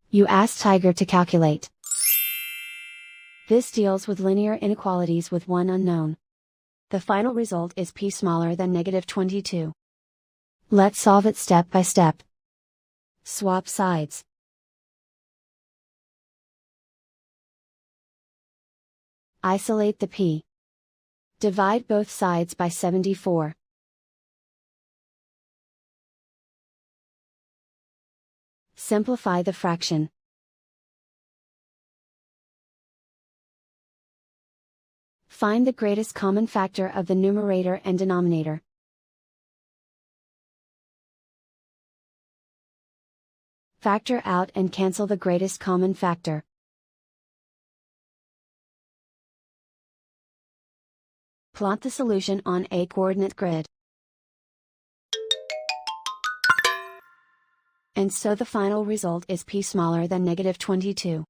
You ask Tiger to calculate. This deals with linear inequalities with one unknown. The final result is p smaller than -22. Let's solve it step by step. Swap sides. Isolate the p. Divide both sides by 74. Simplify the fraction. Find the greatest common factor of the numerator and denominator. Factor out and cancel the greatest common factor. Plot the solution on a coordinate grid. And so the final result is p smaller than -22.